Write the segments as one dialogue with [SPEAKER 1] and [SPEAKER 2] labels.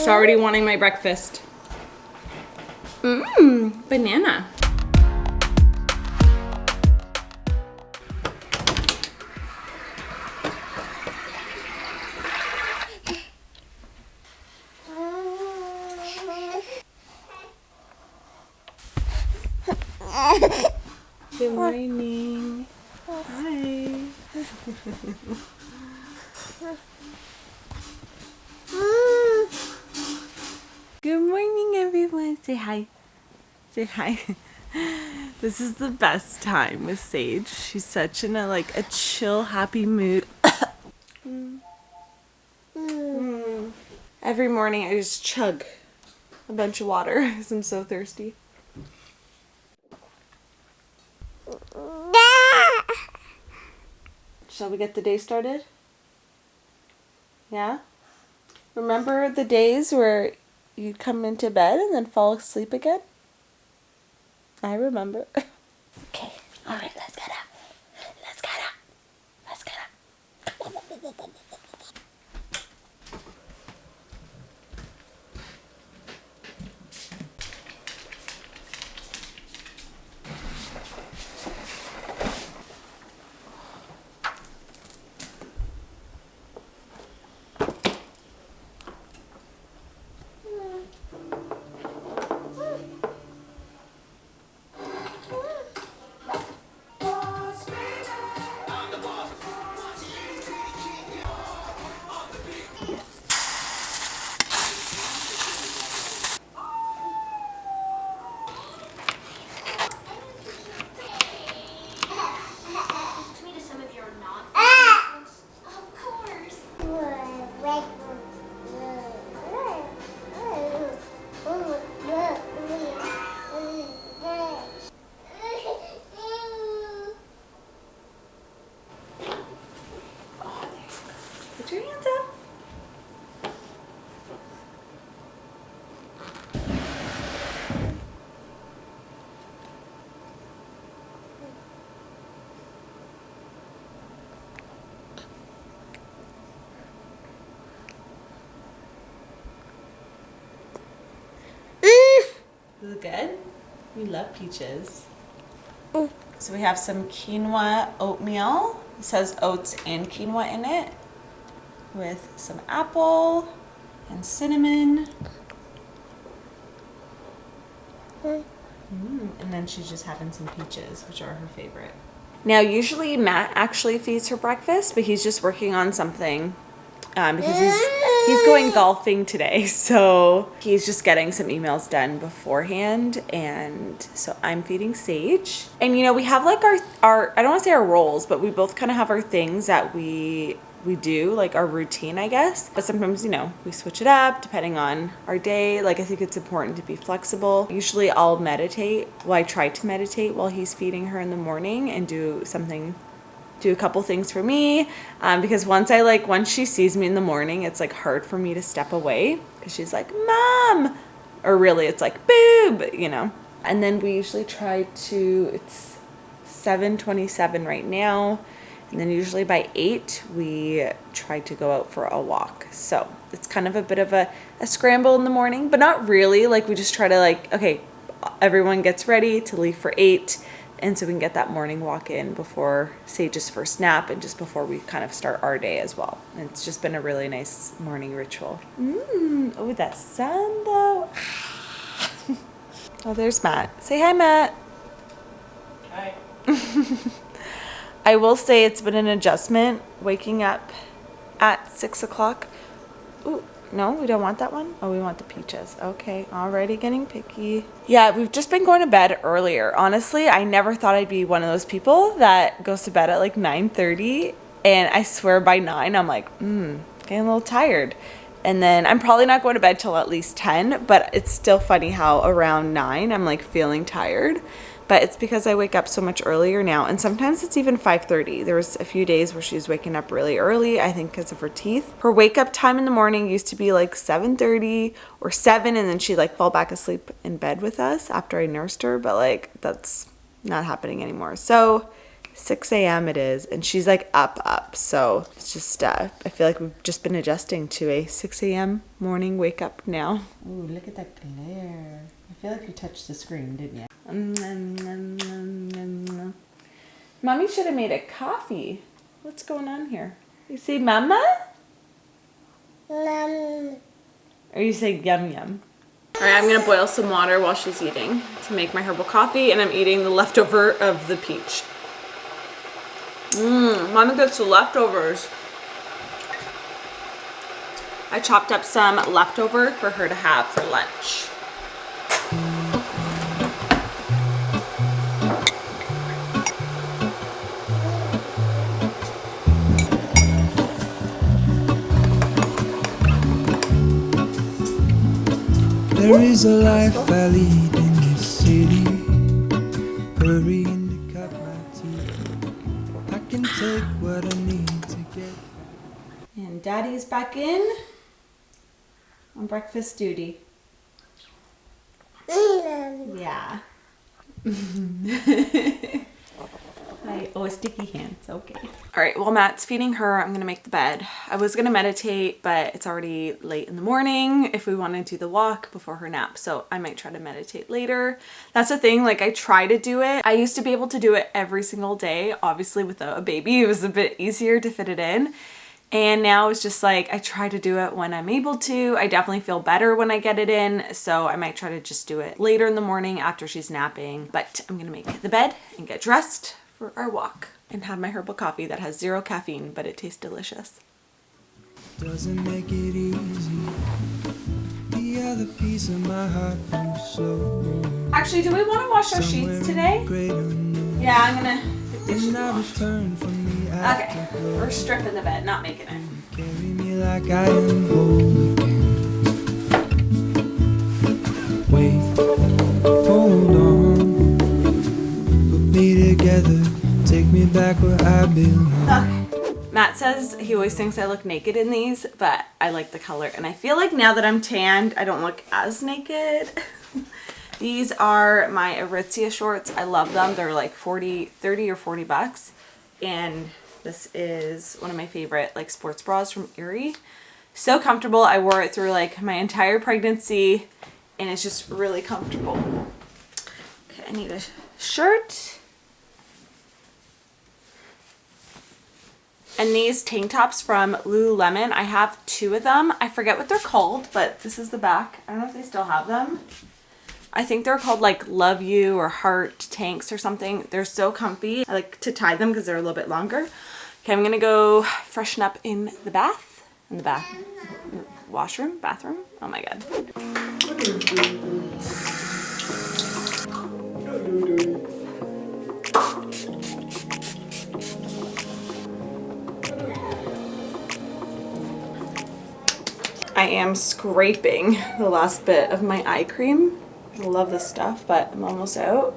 [SPEAKER 1] She's already wanting my breakfast. Banana. Good morning. Hi. Good morning, everyone. Say hi. Say hi. This is the best time with Sage. She's such in a chill, happy mood. Every morning I just chug a bunch of water because I'm so thirsty. Shall we get the day started? Yeah? Remember the days where you'd come into bed and then fall asleep again? I remember. Okay. All right, let's get up. Let's get up. Let's get up. Put your hands up. Is it good? We love peaches. So we have some quinoa oatmeal. It says oats and quinoa in it. With some apple and cinnamon. And then she's just having some peaches, which are her favorite. Now, usually Matt actually feeds her breakfast, but he's just working on something because he's going golfing today. So he's just getting some emails done beforehand. And so I'm feeding Sage. And, we have our I don't want to say our roles, but we both kind of have our things that we do, like our routine, I guess. But sometimes, we switch it up depending on our day. I think it's important to be flexible. Usually I'll meditate. Well, I try to meditate while he's feeding her in the morning and do a couple things for me. Because once she sees me in the morning, it's hard for me to step away because she's like, Mom, or really it's like, boob, And then we usually it's 7:27 right now. And then usually by 8, we try to go out for a walk. So it's kind of a bit of a scramble in the morning, but not really. We just try to okay, everyone gets ready to leave for 8. And so we can get that morning walk in before Sage's first nap and just before we kind of start our day as well. And it's just been a really nice morning ritual. Oh, that sun though. Oh, there's Matt. Say hi, Matt.
[SPEAKER 2] Hi.
[SPEAKER 1] I will say it's been an adjustment waking up at 6 o'clock. Ooh, no, we don't want that one. Oh, we want the peaches. Okay, already getting picky. Yeah, we've just been going to bed earlier. Honestly, I never thought I'd be one of those people that goes to bed at 9:30. And I swear by 9, I'm getting a little tired. And then I'm probably not going to bed till at least 10, but it's still funny how around 9, I'm feeling tired. But it's because I wake up so much earlier now. And sometimes it's even 5:30. There was a few days where she's waking up really early, I think because of her teeth. Her wake up time in the morning used to be 7:30 or 7. And then she'd fall back asleep in bed with us after I nursed her. But that's not happening anymore. So 6 a.m. it is, and she's like up. So it's just, I feel like we've just been adjusting to a 6 a.m. morning wake up now.
[SPEAKER 2] Ooh, look at that glare. I feel like you touched the screen, didn't you?
[SPEAKER 1] Mommy should have made a coffee. What's going on here? You say mama? Or you say yum yum? All right, I'm gonna boil some water while she's eating to make my herbal coffee, and I'm eating the leftover of the peach. Mama gets the leftovers. I chopped up some leftover for her to have for lunch.
[SPEAKER 3] There is a life I lead in this city, hurrying to cut my teeth. I can take what I need to get.
[SPEAKER 1] And Daddy's back in on breakfast duty. Yeah. Sticky hands. Okay. All right. While Matt's feeding her, I'm going to make the bed. I was going to meditate, but it's already late in the morning if we want to do the walk before her nap. So I might try to meditate later. That's the thing. Like, I try to do it. I used to be able to do it every single day. Obviously, without a baby, it was a bit easier to fit it in. And now it's just like, I try to do it when I'm able to. I definitely feel better when I get it in. So I might try to just do it later in the morning after she's napping. But I'm going to make the bed and get dressed for our walk and have my herbal coffee that has 0 caffeine, but it tastes delicious.
[SPEAKER 3] Doesn't make it easy. The other piece of my heart moves slow.
[SPEAKER 1] Actually, do we want to wash our sheets today? Yeah, I'm gonna get dishes washed. Okay, we're stripping the bed, not making it.
[SPEAKER 3] Carry me like I am whole again. Wait, hold on. Put me together. Take me back where I belong.
[SPEAKER 1] Okay. Matt says he always thinks I look naked in these, but I like the color. And I feel like now that I'm tanned, I don't look as naked. These are my Aritzia shorts. I love them. They're like 30 or 40 bucks. And this is one of my favorite like sports bras from Erie. So comfortable. I wore it through like my entire pregnancy, and it's just really comfortable. Okay, I need a shirt. And these tank tops from Lululemon, I have 2 of them. I forget what they're called, but this is the back. I don't know if they still have them. I think they're called like Love You or Heart Tanks or something. They're so comfy. I like to tie them because they're a little bit longer. Okay, I'm gonna go freshen up in the bath. Bathroom? Oh my God. I am scraping the last bit of my eye cream. I love this stuff, but I'm almost out.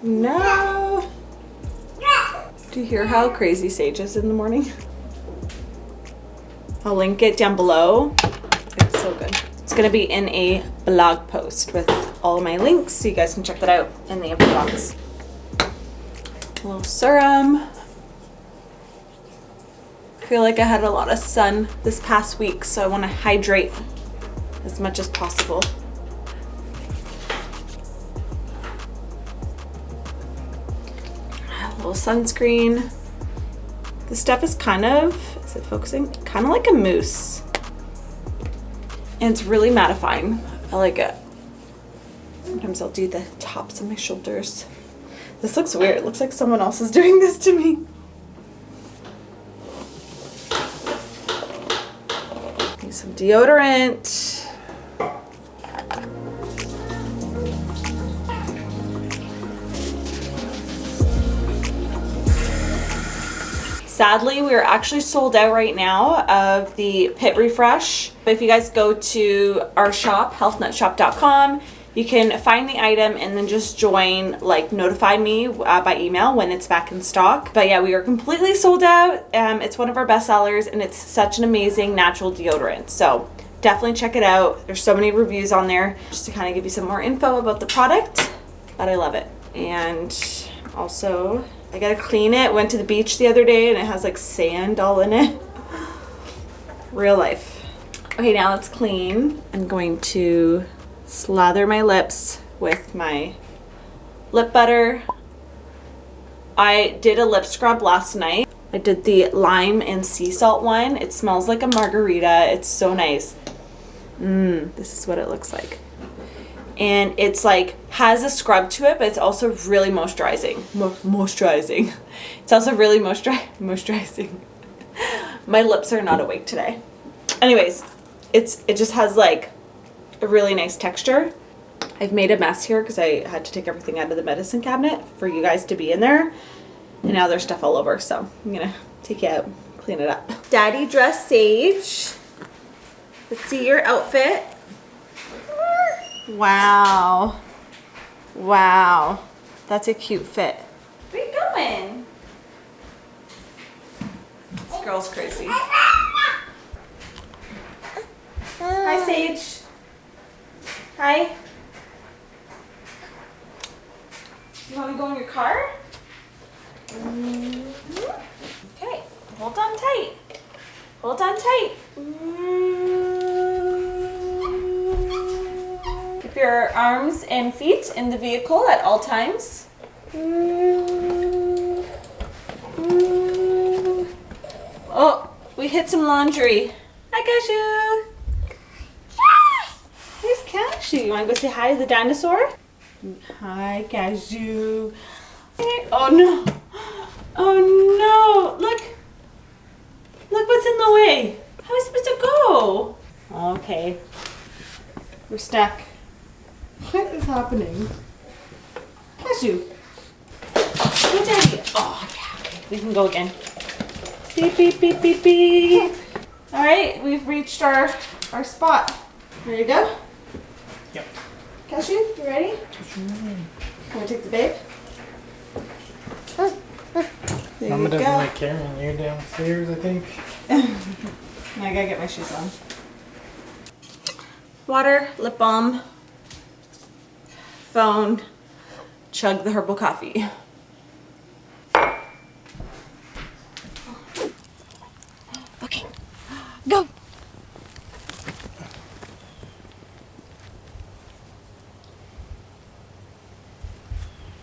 [SPEAKER 1] No! Do you hear how crazy Sage is in the morning? I'll link it down below. It's so good. It's gonna be in a blog post with all of my links, so you guys can check that out in the info box. A little serum. I feel like I had a lot of sun this past week, so I want to hydrate as much as possible. A little sunscreen. This stuff is kind of, is it focusing? Kind of like a mousse. And it's really mattifying. I like it. Sometimes I'll do the tops of my shoulders. This looks weird. It looks like someone else is doing this to me. Some deodorant. Sadly, we are actually sold out right now of the Pit Refresh. If you guys go to our shop, healthnutshop.com, you can find the item and then just join, like notify me by email when it's back in stock. But yeah, we are completely sold out. It's one of our best sellers, and it's such an amazing natural deodorant. So definitely check it out. There's so many reviews on there just to kind of give you some more info about the product, but I love it. And also I gotta clean it. Went to the beach the other day and it has like sand all in it. Real life. Okay, now it's clean. I'm going to slather my lips with my lip butter. I did a lip scrub last night. I did the lime and sea salt one. It smells like a margarita. It's so nice. This is what it looks like. And it's like, has a scrub to it, but it's also really moisturizing. Moisturizing. It's also really moisturizing. My lips are not awake today. Anyways, it just has like a really nice texture. I've made a mess here because I had to take everything out of the medicine cabinet for you guys to be in there. And now there's stuff all over, so I'm gonna take it out, clean it up. Daddy dress Sage. Let's see your outfit. Wow. Wow. That's a cute fit. Where you going? This girl's crazy. Hi, Sage. Hi. You want me to go in your car? Okay. Hold on tight. Hold on tight. Keep your arms and feet in the vehicle at all times. Oh, we hit some laundry. Hi, Cashew. Here's Cashew. You want to go say hi to the dinosaur? Hi, Cashew. Oh no. Oh no. Look. Look what's in the way. How are we supposed to go? Okay. We're stuck. What is happening? Cashew. Go, Daddy. Oh, yeah. Okay. We can go again. Beep, beep, beep, beep, beep. All right. We've reached our spot. Ready to go?
[SPEAKER 4] Yep.
[SPEAKER 1] Cashew, you ready? Can we take the babe? There
[SPEAKER 4] Mama
[SPEAKER 1] you
[SPEAKER 4] doesn't
[SPEAKER 1] go.
[SPEAKER 4] like carrying you downstairs, I think.
[SPEAKER 1] Now I gotta get my shoes on. Water, lip balm, phone, chug the herbal coffee. Okay, go.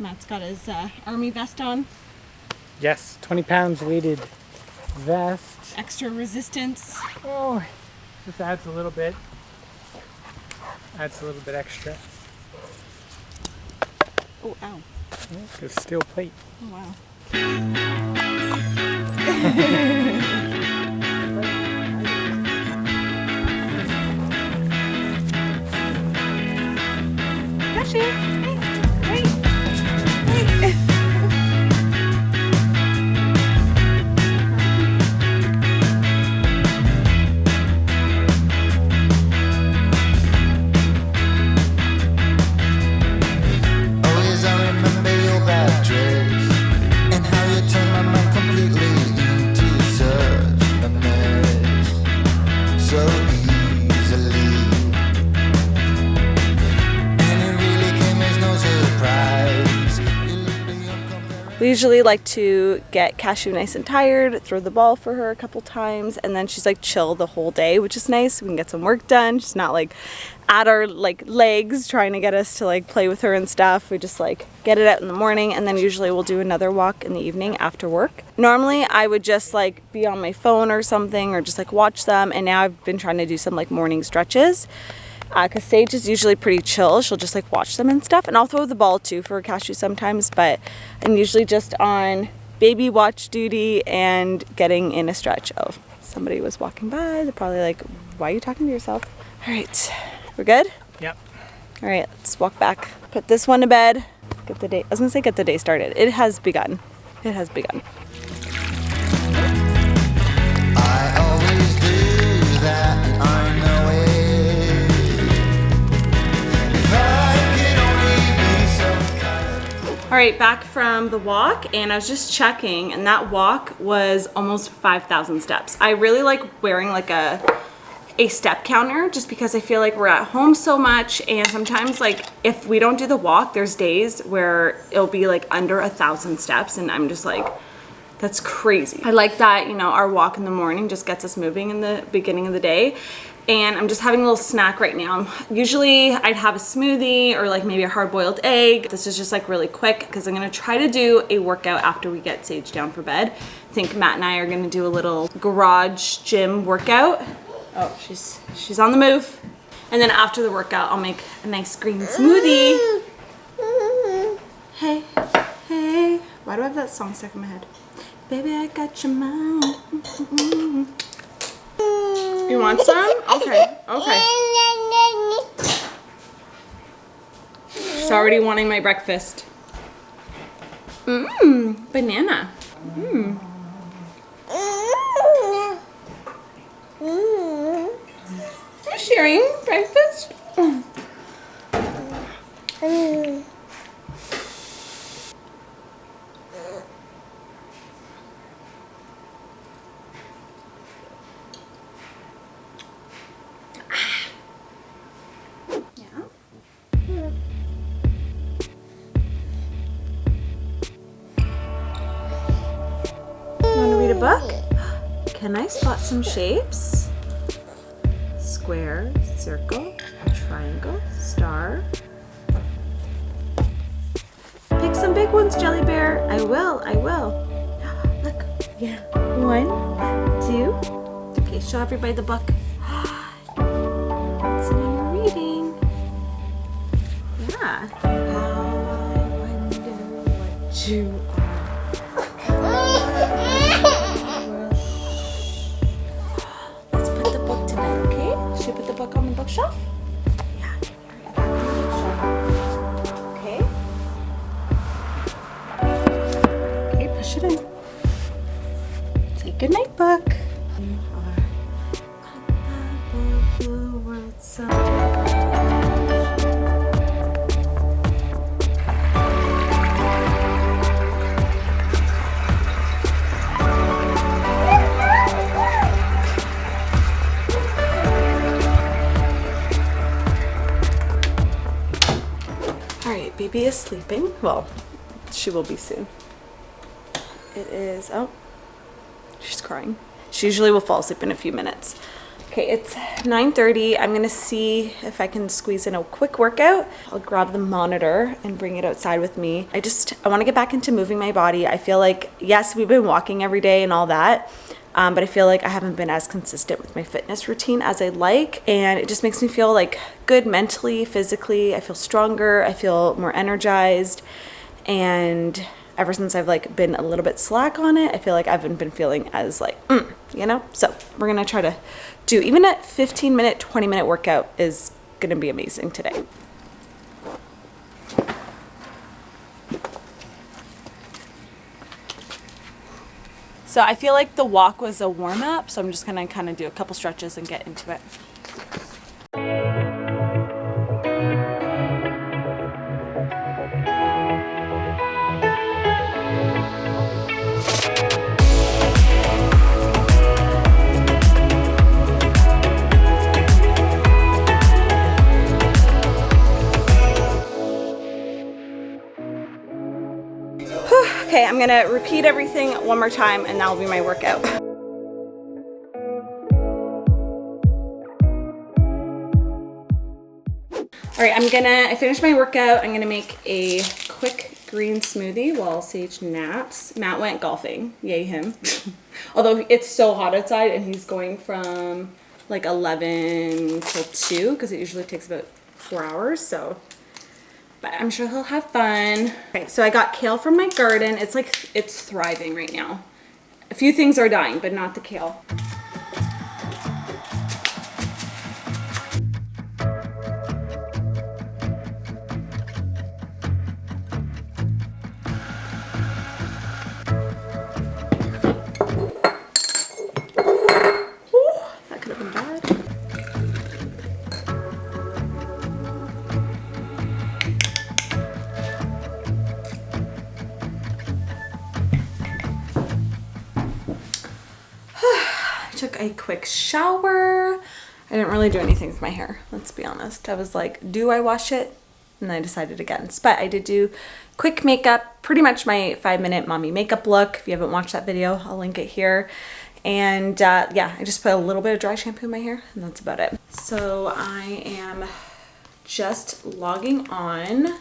[SPEAKER 1] Matt's got his army vest on.
[SPEAKER 4] Yes, 20 pounds weighted vest.
[SPEAKER 1] Extra resistance.
[SPEAKER 4] Oh, this adds a little bit. Adds a little bit extra.
[SPEAKER 1] Oh, ow.
[SPEAKER 4] It's a steel plate.
[SPEAKER 1] Oh, wow. Cashew, hey, wait.
[SPEAKER 5] Always I remember your bad dress and how you turned my mind completely into such a mess so easily. And it really came as no surprise. You looked beyond comparison.
[SPEAKER 1] We usually like to get Cashew nice and tired, throw the ball for her a couple times, and then she's like chill the whole day, which is nice. We can get some work done. She's not like at our like legs trying to get us to like play with her and stuff. We just like get it out in the morning, and then usually we'll do another walk in the evening after work. Normally I would just like be on my phone or something or just like watch them, and now I've been trying to do some like morning stretches. Because Sage is usually pretty chill. She'll just like watch them and stuff. And I'll throw the ball too for Cashew sometimes. But I'm usually just on baby watch duty and getting in a stretch. Oh, somebody was walking by. They're probably like, why are you talking to yourself? All right, we're good?
[SPEAKER 4] Yep.
[SPEAKER 1] All right, let's walk back. Put this one to bed. Get the day, I was gonna say get the day started. It has begun. It has begun.
[SPEAKER 5] I always do that, and I know it. If I could only be some kind.
[SPEAKER 1] All right, back from the walk, and I was just checking, and that walk was almost 5,000 steps. I really like wearing like a a step counter just because I feel like we're at home so much, and sometimes like if we don't do the walk, there's days where it'll be like under 1,000 steps and I'm just like, that's crazy. I like that, you know, our walk in the morning just gets us moving in the beginning of the day. And I'm just having a little snack right now. Usually I'd have a smoothie or like maybe a hard-boiled egg. This is just like really quick because I'm gonna try to do a workout after we get Sage down for bed. I think Matt and I are gonna do a little garage gym workout. Oh, she's on the move. And then after the workout, I'll make a nice green smoothie. Hey, hey. Why do I have that song stuck in my head? Baby, I got your mind. You want some? Okay, okay. She's already wanting my breakfast. Banana. You're sharing breakfast? Book? Can I spot some shapes? Square, circle, triangle, star. Pick some big ones, Jelly Bear. I will. Look, yeah. 1, 2. Okay, show everybody the book. What's the one you're reading? Yeah. How I wonder what you are. On the bookshelf? Yeah. Okay. Okay, push it in. Say goodnight, book. You are above the world so. Baby is sleeping. Well, she will be soon. It is, oh, she's crying. She usually will fall asleep in a few minutes. Okay, it's 9:30. I'm gonna see if I can squeeze in a quick workout. I'll grab the monitor and bring it outside with me. I wanna get back into moving my body. I feel like, yes, we've been walking every day and all that, but I feel like I haven't been as consistent with my fitness routine as I'd like, and it just makes me feel like good mentally, physically. I feel stronger, I feel more energized, and ever since I've like been a little bit slack on it, I feel like I haven't been feeling as like, you know? So we're gonna try to do even a 15-minute, 20-minute workout is gonna be amazing today. So I feel like the walk was a warm-up, so I'm just gonna kind of do a couple stretches and get into it. Okay, I'm gonna repeat everything one more time and that'll be my workout. All right, I finished my workout. I'm gonna make a quick green smoothie while Sage naps. Matt went golfing, yay him. Although it's so hot outside and he's going from like 11 till 2 because it usually takes about 4 hours, so. But I'm sure he'll have fun. Okay, so I got kale from my garden. It's thriving right now. A few things are dying, but not the kale. Ooh, that could have been bad. Took a quick shower. I didn't really do anything with my hair, let's be honest. I was like, do I wash it? And then I decided against. But I did do quick makeup, pretty much my 5-minute mommy makeup look. If you haven't watched that video, I'll link it here. And yeah, I just put a little bit of dry shampoo in my hair, and that's about it. So I am just logging on.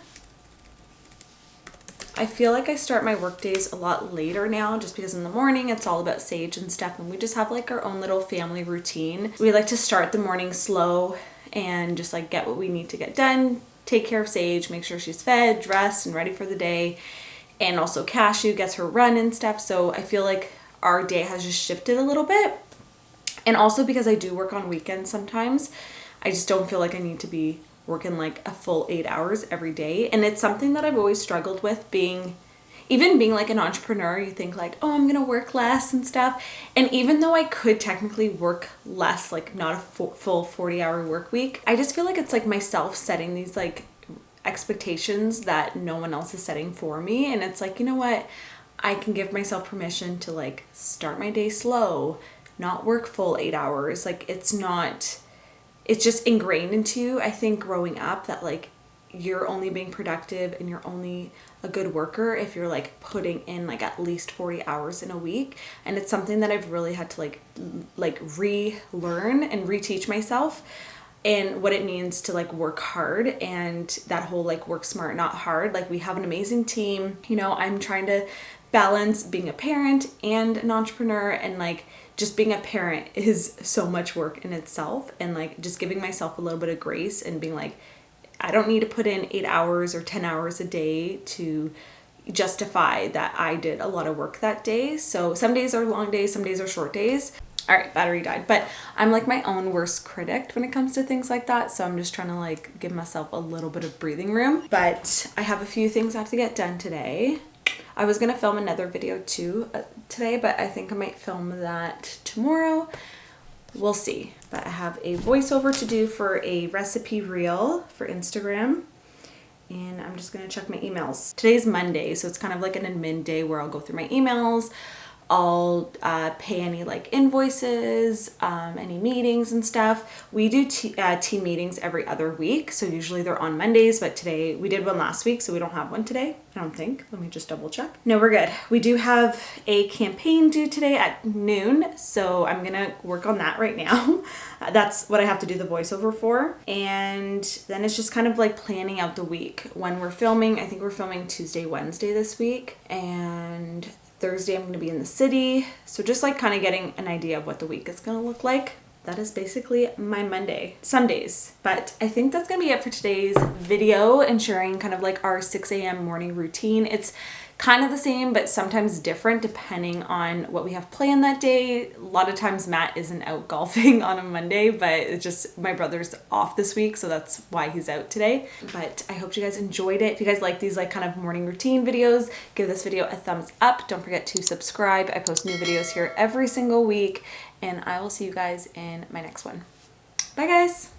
[SPEAKER 1] I feel like I start my work days a lot later now, just because in the morning it's all about Sage and stuff, and we just have like our own little family routine. We like to start the morning slow and just like get what we need to get done, take care of Sage, make sure she's fed, dressed, and ready for the day. And also Cashew gets her run and stuff. So I feel like our day has just shifted a little bit. And also because I do work on weekends sometimes, I just don't feel like I need to be working like a full 8 hours every day. And it's something that I've always struggled with, being like an entrepreneur. You think like, oh, I'm gonna work less and stuff. And even though I could technically work less, like not a full 40-hour work week, I just feel like it's like myself setting these like expectations that no one else is setting for me. And it's like, you know what? I can give myself permission to like start my day slow, not work full 8 hours. Like it's just ingrained into you, I think, growing up, that like you're only being productive and you're only a good worker if you're like putting in like at least 40 hours in a week. And it's something that I've really had to like relearn and reteach myself, and what it means to like work hard, and that whole like work smart, not hard. Like we have an amazing team. You know, I'm trying to balance being a parent and an entrepreneur, and like just being a parent is so much work in itself, and like just giving myself a little bit of grace and being like, I don't need to put in 8 hours or 10 hours a day to justify that I did a lot of work that day. So some days are long days, some days are short days. All right, battery died. But I'm like my own worst critic when it comes to things like that. So I'm just trying to like give myself a little bit of breathing room. But I have a few things I have to get done today. I was gonna film another video too today, but I think I might film that tomorrow. We'll see. But I have a voiceover to do for a recipe reel for Instagram. And I'm just gonna check my emails. Today's Monday, so it's kind of like an admin day where I'll go through my emails. I'll pay any like invoices, any meetings and stuff. We do team meetings every other week, so usually they're on Mondays, but today we did one last week, so we don't have one today, I don't think. Let me just double check. No, we're good. We do have a campaign due today at noon, so I'm gonna work on that right now. That's what I have to do the voiceover for. And then it's just kind of like planning out the week. When we're filming, I think we're filming Tuesday, Wednesday this week, and Thursday I'm going to be in the city. So just like kind of getting an idea of what the week is going to look like. That is basically my Monday, Sundays. But I think that's going to be it for today's video, and sharing kind of like our 6 a.m. morning routine. It's kind of the same, but sometimes different depending on what we have planned that day. A lot of times Matt isn't out golfing on a Monday, but it's just my brother's off this week, so that's why he's out today. But I hope you guys enjoyed it. If you guys like these like kind of morning routine videos, give this video a thumbs up. Don't forget to subscribe. I post new videos here every single week, and I will see you guys in my next one. Bye guys.